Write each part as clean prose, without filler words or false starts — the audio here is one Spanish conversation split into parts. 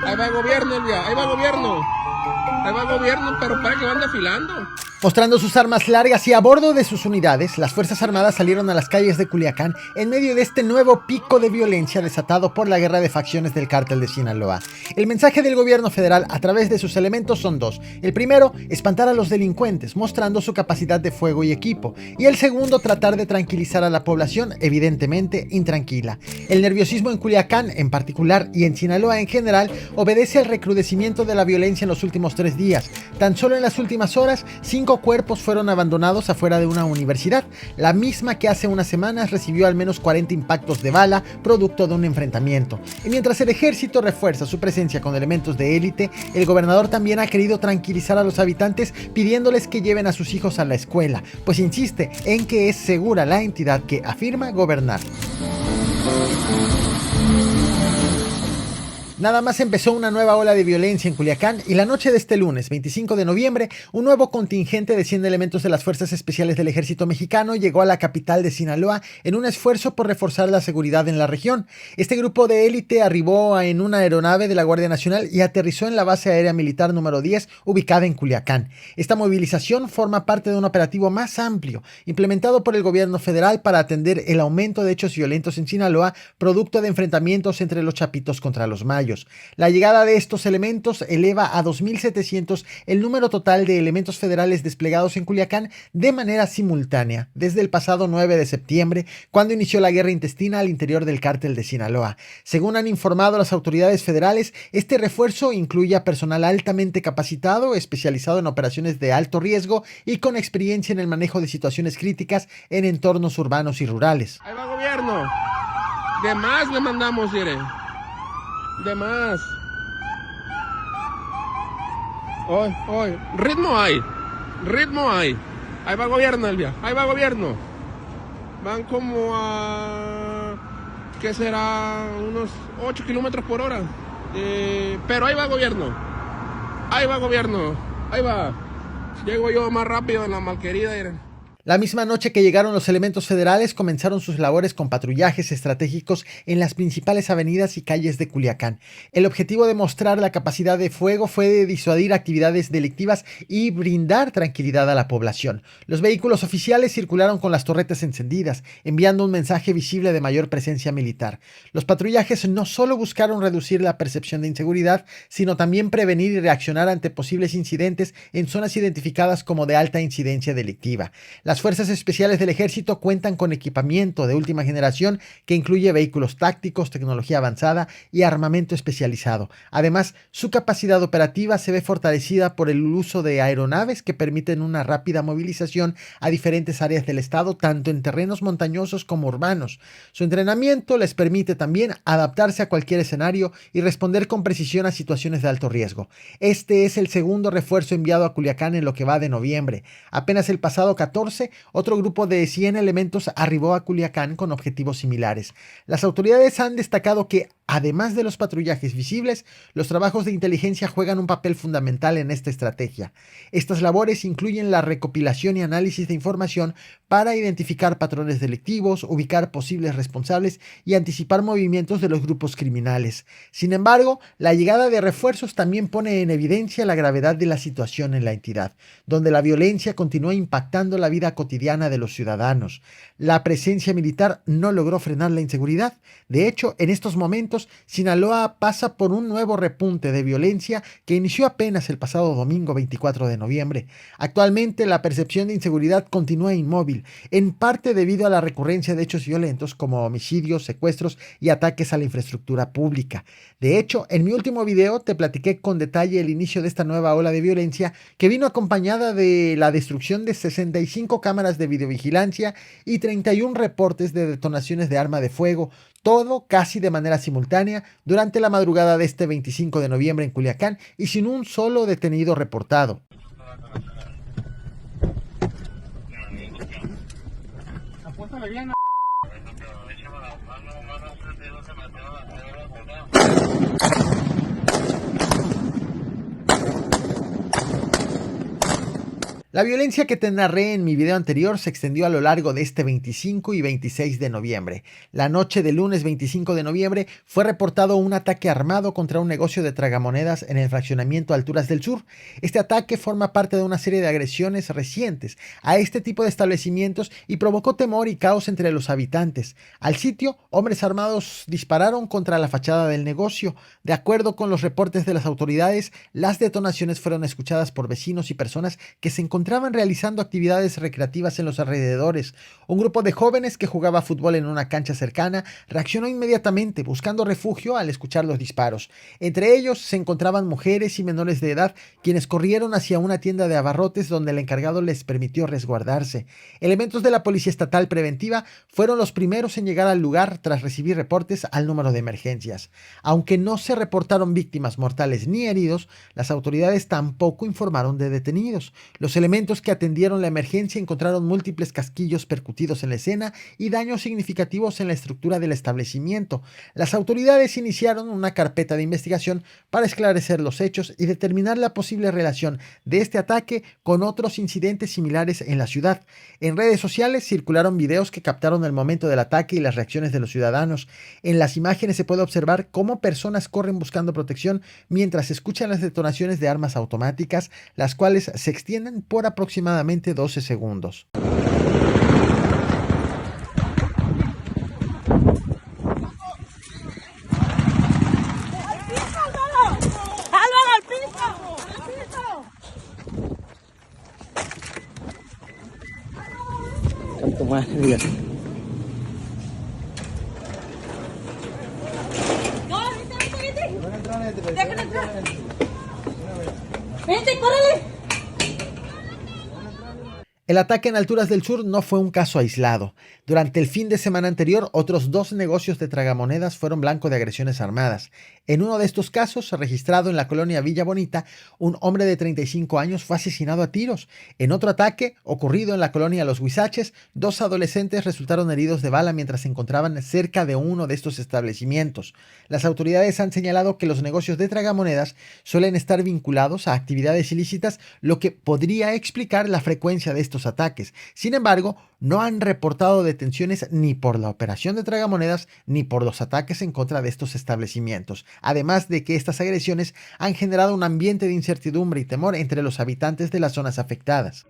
Ahí va el gobierno, Elvia. Ahí va el gobierno. Ahí va el gobierno, pero para que van desfilando. Mostrando sus armas largas y a bordo de sus unidades, las Fuerzas Armadas salieron a las calles de Culiacán en medio de este nuevo pico de violencia desatado por la guerra de facciones del cártel de Sinaloa. El mensaje del gobierno federal a través de sus elementos son dos. El primero, espantar a los delincuentes, mostrando su capacidad de fuego y equipo. Y el segundo, tratar de tranquilizar a la población, evidentemente intranquila. El nerviosismo en Culiacán en particular y en Sinaloa en general obedece al recrudecimiento de la violencia en los últimos 3 días. Tan solo en las últimas horas, 5 cuerpos fueron abandonados afuera de una universidad, la misma que hace unas semanas recibió al menos 40 impactos de bala producto de un enfrentamiento. Y mientras el ejército refuerza su presencia con elementos de élite, el gobernador también ha querido tranquilizar a los habitantes pidiéndoles que lleven a sus hijos a la escuela, pues insiste en que es segura la entidad que afirma gobernar. Nada más empezó una nueva ola de violencia en Culiacán y la noche de este lunes, 25 de noviembre, un nuevo contingente de 100 elementos de las Fuerzas Especiales del Ejército Mexicano llegó a la capital de Sinaloa en un esfuerzo por reforzar la seguridad en la región. Este grupo de élite arribó en una aeronave de la Guardia Nacional y aterrizó en la base aérea militar número 10, ubicada en Culiacán. Esta movilización forma parte de un operativo más amplio, implementado por el gobierno federal para atender el aumento de hechos violentos en Sinaloa, producto de enfrentamientos entre los chapitos contra los mayos. La llegada de estos elementos eleva a 2.700 el número total de elementos federales desplegados en Culiacán de manera simultánea desde el pasado 9 de septiembre, cuando inició la guerra intestina al interior del cártel de Sinaloa. Según han informado las autoridades federales, este refuerzo incluye a personal altamente capacitado, especializado en operaciones de alto riesgo y con experiencia en el manejo de situaciones críticas en entornos urbanos y rurales. Ahí va el gobierno. De más le mandamos, mire. De más. Hoy. Ritmo hay. Ahí va el gobierno, Elvia. Ahí va el gobierno. Van como a... ¿qué será? Unos 8 kilómetros por hora. Pero ahí va el gobierno. Ahí va. Llego yo más rápido en la malquerida. La misma noche que llegaron los elementos federales, comenzaron sus labores con patrullajes estratégicos en las principales avenidas y calles de Culiacán. El objetivo de mostrar la capacidad de fuego fue de disuadir actividades delictivas y brindar tranquilidad a la población. Los vehículos oficiales circularon con las torretas encendidas, enviando un mensaje visible de mayor presencia militar. Los patrullajes no solo buscaron reducir la percepción de inseguridad, sino también prevenir y reaccionar ante posibles incidentes en zonas identificadas como de alta incidencia delictiva. Las Fuerzas Especiales del Ejército cuentan con equipamiento de última generación que incluye vehículos tácticos, tecnología avanzada y armamento especializado. Además, su capacidad operativa se ve fortalecida por el uso de aeronaves que permiten una rápida movilización a diferentes áreas del estado, tanto en terrenos montañosos como urbanos. Su entrenamiento les permite también adaptarse a cualquier escenario y responder con precisión a situaciones de alto riesgo. Este es el segundo refuerzo enviado a Culiacán en lo que va de noviembre. Apenas el pasado 14, otro grupo de 100 elementos arribó a Culiacán con objetivos similares. Las autoridades han destacado que, además de los patrullajes visibles, los trabajos de inteligencia juegan un papel fundamental en esta estrategia. Estas labores incluyen la recopilación y análisis de información para identificar patrones delictivos, ubicar posibles responsables y anticipar movimientos de los grupos criminales. Sin embargo, la llegada de refuerzos también pone en evidencia la gravedad de la situación en la entidad, donde la violencia continúa impactando la vida cotidiana de los ciudadanos. La presencia militar no logró frenar la inseguridad. De hecho, en estos momentos, Sinaloa pasa por un nuevo repunte de violencia que inició apenas el pasado domingo 24 de noviembre. Actualmente, la percepción de inseguridad continúa inmóvil, en parte debido a la recurrencia de hechos violentos como homicidios, secuestros y ataques a la infraestructura pública. De hecho, en mi último video te platiqué con detalle el inicio de esta nueva ola de violencia que vino acompañada de la destrucción de 65 cámaras de videovigilancia y 31 reportes de detonaciones de arma de fuego, todo casi de manera simultánea durante la madrugada de este 25 de noviembre en Culiacán y sin un solo detenido reportado. La violencia que te narré en mi video anterior se extendió a lo largo de este 25 y 26 de noviembre. La noche del lunes 25 de noviembre fue reportado un ataque armado contra un negocio de tragamonedas en el fraccionamiento Alturas del Sur. Este ataque forma parte de una serie de agresiones recientes a este tipo de establecimientos y provocó temor y caos entre los habitantes. Al sitio, hombres armados dispararon contra la fachada del negocio. De acuerdo con los reportes de las autoridades, las detonaciones fueron escuchadas por vecinos y personas que se encontraban realizando actividades recreativas en los alrededores. Un grupo de jóvenes que jugaba fútbol en una cancha cercana reaccionó inmediatamente buscando refugio al escuchar los disparos. Entre ellos se encontraban mujeres y menores de edad quienes corrieron hacia una tienda de abarrotes donde el encargado les permitió resguardarse. Elementos de la Policía Estatal Preventiva fueron los primeros en llegar al lugar tras recibir reportes al número de emergencias. Aunque no se reportaron víctimas mortales ni heridos, las autoridades tampoco informaron de detenidos. Los elementos que atendieron la emergencia encontraron múltiples casquillos percutidos en la escena y daños significativos en la estructura del establecimiento. Las autoridades iniciaron una carpeta de investigación para esclarecer los hechos y determinar la posible relación de este ataque con otros incidentes similares en la ciudad. En redes sociales circularon videos que captaron el momento del ataque y las reacciones de los ciudadanos. En las imágenes se puede observar cómo personas corren buscando protección mientras escuchan las detonaciones de armas automáticas, las cuales se extienden por aproximadamente 12 segundos. Tanto más, mira. Déjalo entrar. Vente, córrele. El ataque en Alturas del Sur no fue un caso aislado. Durante el fin de semana anterior, otros 2 negocios de tragamonedas fueron blanco de agresiones armadas. En uno de estos casos, registrado en la colonia Villa Bonita, un hombre de 35 años fue asesinado a tiros. En otro ataque, ocurrido en la colonia Los Huizaches, 2 adolescentes resultaron heridos de bala mientras se encontraban cerca de uno de estos establecimientos. Las autoridades han señalado que los negocios de tragamonedas suelen estar vinculados a actividades ilícitas, lo que podría explicar la frecuencia de estos ataques. Sin embargo, no han reportado detenciones ni por la operación de tragamonedas ni por los ataques en contra de estos establecimientos, además de que estas agresiones han generado un ambiente de incertidumbre y temor entre los habitantes de las zonas afectadas.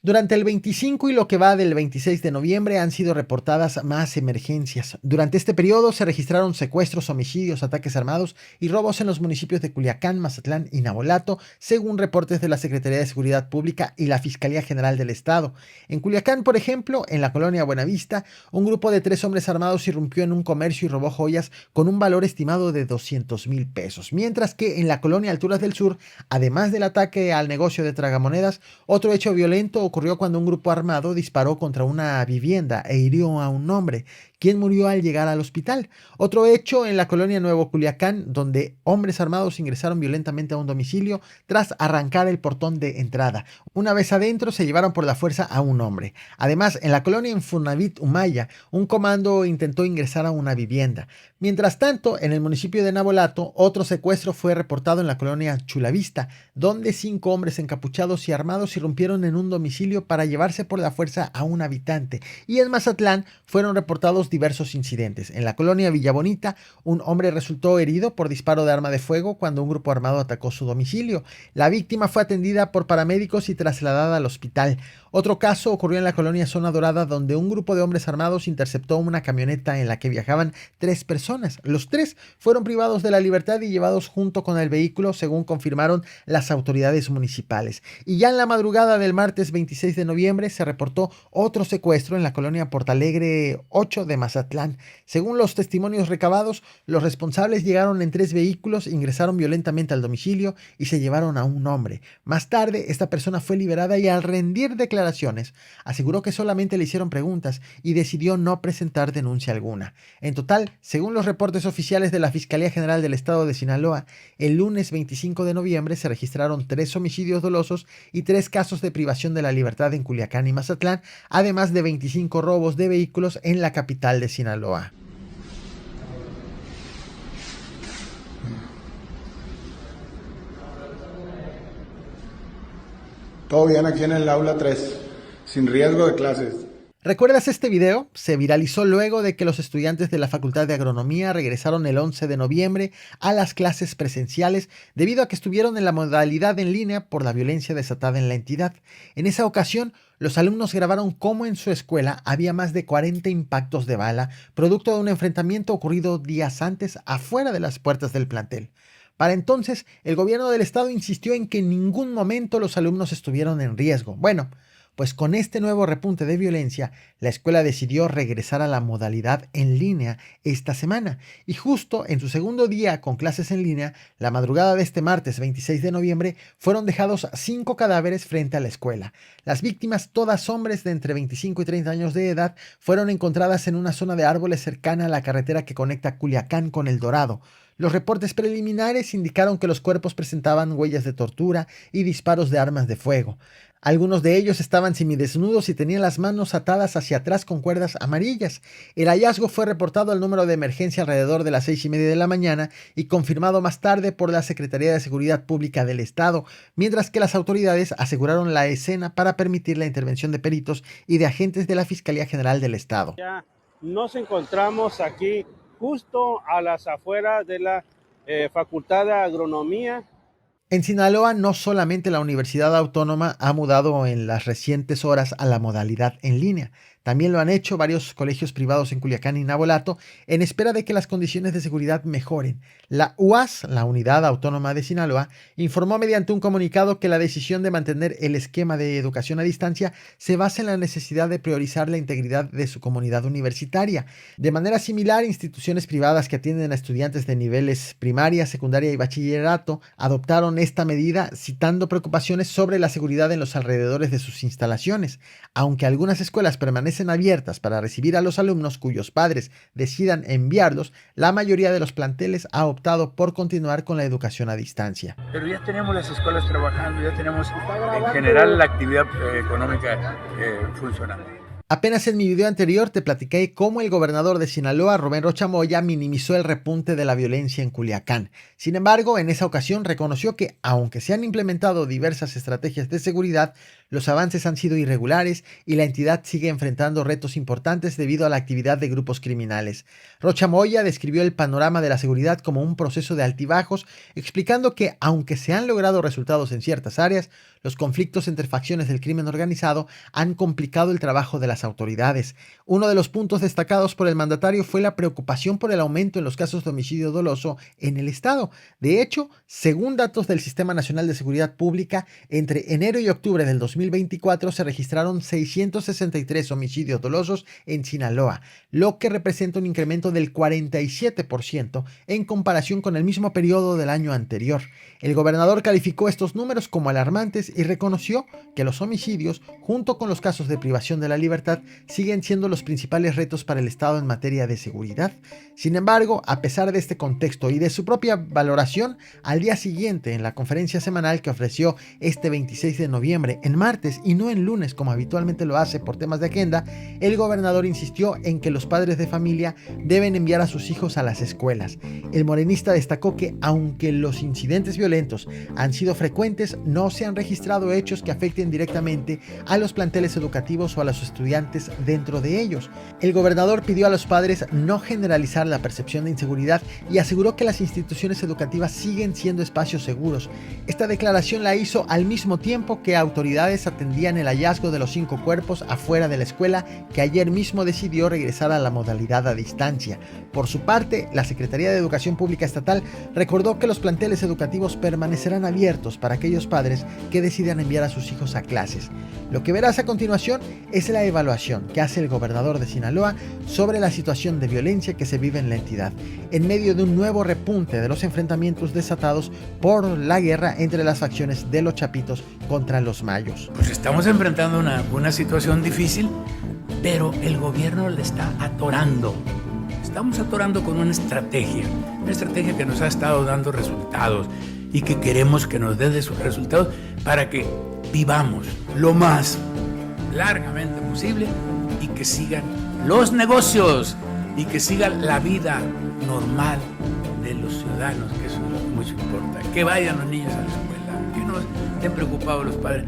Durante el 25 y lo que va del 26 de noviembre han sido reportadas más emergencias. Durante este periodo se registraron secuestros, homicidios, ataques armados y robos en los municipios de Culiacán, Mazatlán y Navolato, según reportes de la Secretaría de Seguridad Pública y la Fiscalía General del Estado. En Culiacán, por ejemplo, en la colonia Buenavista, un grupo de 3 hombres armados irrumpió en un comercio y robó joyas con un valor estimado de 200,000 pesos. Mientras que en la colonia Alturas del Sur, además del ataque al negocio de tragamonedas, otro hecho violento ocurrió cuando un grupo armado disparó contra una vivienda e hirió a un hombre, quien murió al llegar al hospital. Otro hecho en la colonia Nuevo Culiacán, donde hombres armados ingresaron violentamente a un domicilio tras arrancar el portón de entrada. Una vez adentro se llevaron por la fuerza a un hombre. Además, en la colonia Infonavit Humaya, un comando intentó ingresar a una vivienda. Mientras tanto, en el municipio de Navolato, otro secuestro fue reportado en la colonia Chulavista, donde 5 hombres encapuchados y armados irrumpieron en un domicilio para llevarse por la fuerza a un habitante. Y en Mazatlán fueron reportados diversos incidentes. En la colonia Villabonita, un hombre resultó herido por disparo de arma de fuego cuando un grupo armado atacó su domicilio. La víctima fue atendida por paramédicos y trasladada al hospital. Otro caso ocurrió en la colonia Zona Dorada, donde un grupo de hombres armados interceptó una camioneta en la que viajaban 3 personas. Los 3 fueron privados de la libertad y llevados junto con el vehículo, según confirmaron las autoridades municipales. Y ya en la madrugada del martes 26 de noviembre se reportó otro secuestro en la colonia Portalegre 8 de Mazatlán. Según los testimonios recabados, los responsables llegaron en 3 vehículos, ingresaron violentamente al domicilio y se llevaron a un hombre. Más tarde, esta persona fue liberada y al rendir declaraciones aseguró que solamente le hicieron preguntas y decidió no presentar denuncia alguna. En total, según los reportes oficiales de la Fiscalía General del Estado de Sinaloa, el lunes 25 de noviembre se registraron 3 homicidios dolosos y 3 casos de privación de la libertad en Culiacán y Mazatlán, además de 25 robos de vehículos en la capital de Sinaloa. Todo bien aquí en el aula 3, sin riesgo de clases. ¿Recuerdas este video? Se viralizó luego de que los estudiantes de la Facultad de Agronomía regresaron el 11 de noviembre a las clases presenciales debido a que estuvieron en la modalidad en línea por la violencia desatada en la entidad. En esa ocasión, los alumnos grabaron cómo en su escuela había más de 40 impactos de bala, producto de un enfrentamiento ocurrido días antes afuera de las puertas del plantel. Para entonces, el gobierno del estado insistió en que en ningún momento los alumnos estuvieron en riesgo. Bueno, pues con este nuevo repunte de violencia, la escuela decidió regresar a la modalidad en línea esta semana. Y justo en su segundo día con clases en línea, la madrugada de este martes 26 de noviembre, fueron dejados 5 cadáveres frente a la escuela. Las víctimas, todas hombres de entre 25 y 30 años de edad, fueron encontradas en una zona de árboles cercana a la carretera que conecta Culiacán con El Dorado. Los reportes preliminares indicaron que los cuerpos presentaban huellas de tortura y disparos de armas de fuego. Algunos de ellos estaban semidesnudos y tenían las manos atadas hacia atrás con cuerdas amarillas. El hallazgo fue reportado al número de emergencia alrededor de las 6:30 de la mañana y confirmado más tarde por la Secretaría de Seguridad Pública del Estado, mientras que las autoridades aseguraron la escena para permitir la intervención de peritos y de agentes de la Fiscalía General del Estado. Ya nos encontramos aquí justo a las afueras de la Facultad de Agronomía. En Sinaloa, no solamente la Universidad Autónoma ha mudado en las recientes horas a la modalidad en línea, también lo han hecho varios colegios privados en Culiacán y Navolato en espera de que las condiciones de seguridad mejoren. La UAS, la Unidad Autónoma de Sinaloa, informó mediante un comunicado que la decisión de mantener el esquema de educación a distancia se basa en la necesidad de priorizar la integridad de su comunidad universitaria. De manera similar, instituciones privadas que atienden a estudiantes de niveles primaria, secundaria y bachillerato adoptaron esta medida citando preocupaciones sobre la seguridad en los alrededores de sus instalaciones. Aunque algunas escuelas permanecen abiertas para recibir a los alumnos cuyos padres decidan enviarlos, la mayoría de los planteles ha optado por continuar con la educación a distancia. Pero ya tenemos las escuelas trabajando, ya tenemos en general la actividad económica funcionando. Apenas en mi video anterior te platiqué cómo el gobernador de Sinaloa, Rubén Rocha Moya, minimizó el repunte de la violencia en Culiacán. Sin embargo, en esa ocasión reconoció que, aunque se han implementado diversas estrategias de seguridad, los avances han sido irregulares y la entidad sigue enfrentando retos importantes debido a la actividad de grupos criminales. Rocha Moya describió el panorama de la seguridad como un proceso de altibajos, explicando que, aunque se han logrado resultados en ciertas áreas, los conflictos entre facciones del crimen organizado han complicado el trabajo de las autoridades. Uno de los puntos destacados por el mandatario fue la preocupación por el aumento en los casos de homicidio doloso en el estado. De hecho, según datos del Sistema Nacional de Seguridad Pública, entre enero y octubre del 2024 se registraron 663 homicidios dolosos en Sinaloa, lo que representa un incremento del 47% en comparación con el mismo periodo del año anterior. El gobernador calificó estos números como alarmantes y reconoció que los homicidios, junto con los casos de privación de la libertad, siguen siendo los principales retos para el Estado en materia de seguridad. Sin embargo, a pesar de este contexto y de su propia valoración, al día siguiente, en la conferencia semanal que ofreció este 26 de noviembre, en martes y no en lunes como habitualmente lo hace por temas de agenda, el gobernador insistió en que los padres de familia deben enviar a sus hijos a las escuelas. El morenista destacó que, aunque los incidentes violentos han sido frecuentes, no se han registrado hechos que afecten directamente a los planteles educativos o a los estudiantes dentro de ellos. El gobernador pidió a los padres no generalizar la percepción de inseguridad y aseguró que las instituciones educativas siguen siendo espacios seguros. Esta declaración la hizo al mismo tiempo que autoridades atendían el hallazgo de los 5 cuerpos afuera de la escuela, que ayer mismo decidió regresar a la modalidad a distancia. Por su parte, la Secretaría de Educación Pública Estatal recordó que los planteles educativos permanecerán abiertos para aquellos padres que decidan enviar a sus hijos a clases. Lo que verás a continuación es la evaluación que hace el gobernador de Sinaloa sobre la situación de violencia que se vive en la entidad, en medio de un nuevo repunte de los enfrentamientos desatados por la guerra entre las facciones de los Chapitos contra los Mayos. Pues estamos enfrentando una situación difícil, pero el gobierno le está atorando. Estamos atorando con una estrategia que nos ha estado dando resultados y que queremos que nos dé de sus resultados para que vivamos lo más largamente posible y que sigan los negocios y que siga la vida normal de los ciudadanos, que eso es lo que mucho importa. Que vayan los niños a la escuela, que no estén preocupados los padres.